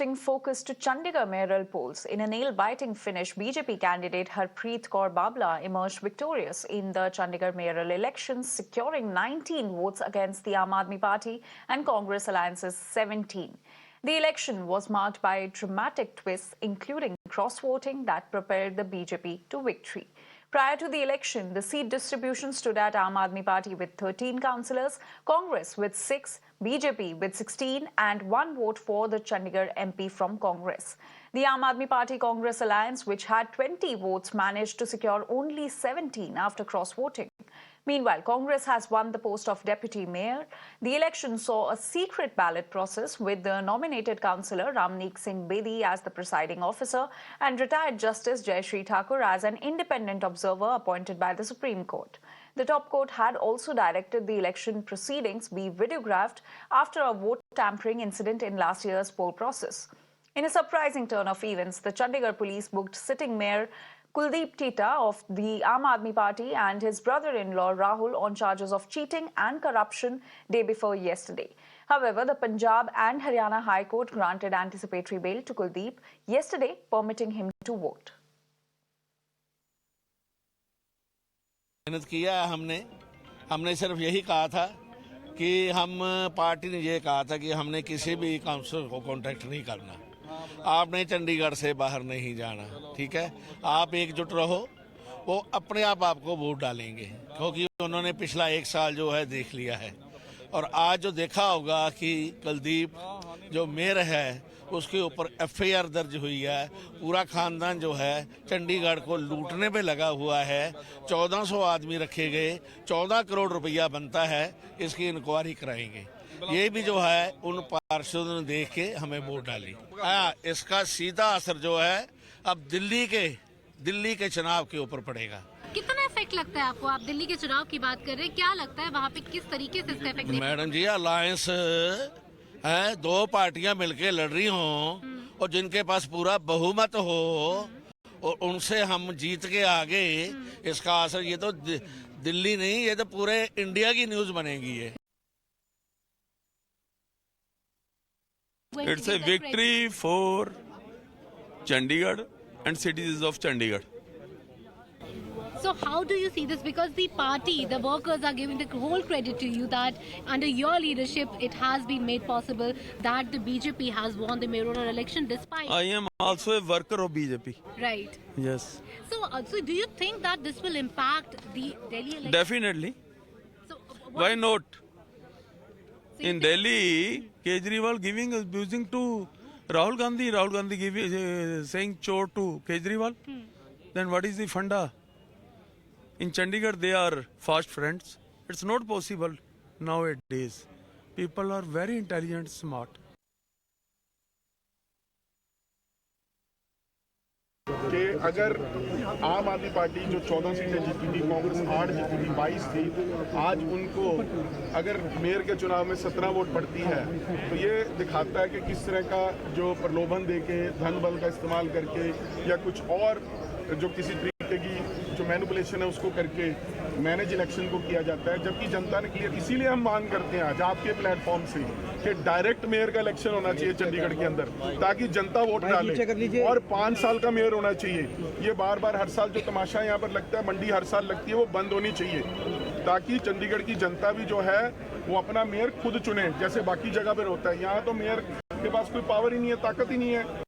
Shifting focus to Chandigarh mayoral polls, in a nail-biting finish, BJP candidate Harpreet Kaur Babla emerged victorious in the Chandigarh mayoral elections, securing 19 votes against the Aam Aadmi Party and Congress alliance's 17. The election was marked by dramatic twists, including cross-voting that propelled the BJP to victory. Prior to the election, the seat distribution stood at Aam Aadmi Party with 13 councillors, Congress with 6, BJP with 16 and 1 vote for the Chandigarh MP from Congress. The Aam Aadmi Party Congress alliance, which had 20 votes, managed to secure only 17 after cross-voting. Meanwhile, Congress has won the post of deputy mayor. The election saw a secret ballot process with the nominated councillor Ramneek Singh Bedi as the presiding officer and retired Justice Jayashree Thakur as an independent observer appointed by the Supreme Court. The top court had also directed the election proceedings be videographed after a vote tampering incident in last year's poll process. In a surprising turn of events, the Chandigarh police booked sitting mayor Kuldeep Tita of the Aam Aadmi Party and his brother-in-law Rahul on charges of cheating and corruption day before yesterday. However, the Punjab and Haryana High Court granted anticipatory bail to Kuldeep yesterday, permitting him to vote. मेहनत किया हमने सिर्फ यही कहा था कि हम party ने ये कहा था कि हमने किसी भी काउंसिलर को कांटेक्ट नहीं करना, आपने चंडीगढ़ से बाहर नहीं जाना, ठीक है। आप एकजुट रहो, वो अपने आप आपको वोट डालेंगे, क्योंकि उन्होंने पिछला 1 साल जो है देख लिया है। और आज जो देखा होगा कि कुलदीप जो मेयर है उसके ऊपर एफआईआर दर्ज हुई है, पूरा खानदान जो है चंडीगढ़ को लूटने पे लगा हुआ है, 1400 आदमी रखे गए, 14 करोड़ रुपया बनता है, इसकी इंक्वायरी कराएंगे। ये भी जो है उन पार्षदों ने देख के हमें वोट डाली। इसका सीधा असर जो है अब दिल्ली के चुनाव के ऊपर पड़ेगा। कितना इफेक्ट लगता है आपको? आप दिल्ली के चुनाव की बात कर रहे हैं, क्या लगता है वहाँ पे किस तरीके से इसका इफेक्ट? मैडम जी, अलायंस है, 2 पार्टियां मिलके लड़ रही हों और जिनके पास पूरा बहुमत हो और उनसे हम जीत के आगे, इसका असर ये तो दिल्ली नहीं, ये तो पूरे इंडिया की न्यूज बनेगी। ये It's a victory for Chandigarh and citizens of Chandigarh. So how do you see this? Because the party, the workers are giving the whole credit to you that under your leadership it has been made possible that the BJP has won the mayoral election despite... I am also a worker of BJP. Right. Yes. So do you think that this will impact the Delhi election? Definitely. So, why not? So In Delhi, Kejriwal giving abusing to Rahul Gandhi giving, saying chore to Kejriwal. Then what is the funda? In Chandigarh, they are fast friends. It's not possible nowadays. People are very intelligent, smart. कि अगर आम आदमी party जो 14 सीटें जीती थी, कांग्रेस 8 जीती थी, 22 थी, आज उनको अगर मेयर के चुनाव में 17 वोट पड़ती है, तो ये दिखाता है कि किस तरह का जो प्रलोभन देके, धन बल का इस्तेमाल करके या कुछ और जो किसी तरीके की जो मैनिपुलेशन है उसको करके मैनेज इलेक्शन को किया जाता है, जबकि जनता ने क्लियर। इसीलिए हम मांग करते हैं आज आपके प्लेटफॉर्म से कि डायरेक्ट मेयर का इलेक्शन होना चाहिए चंडीगढ़ के अंदर, ताकि जनता वोट डाले, और 5 साल का मेयर होना चाहिए। ये बार बार हर साल जो तमाशा यहाँ पर लगता है, मंडी हर साल लगती है, वो बंद होनी चाहिए, ताकि चंडीगढ़ की जनता भी जो है वो अपना मेयर खुद चुने, जैसे बाकी जगह पर होता है। यहाँ तो मेयर के पास कोई पावर ही नहीं है, ताकत ही नहीं है।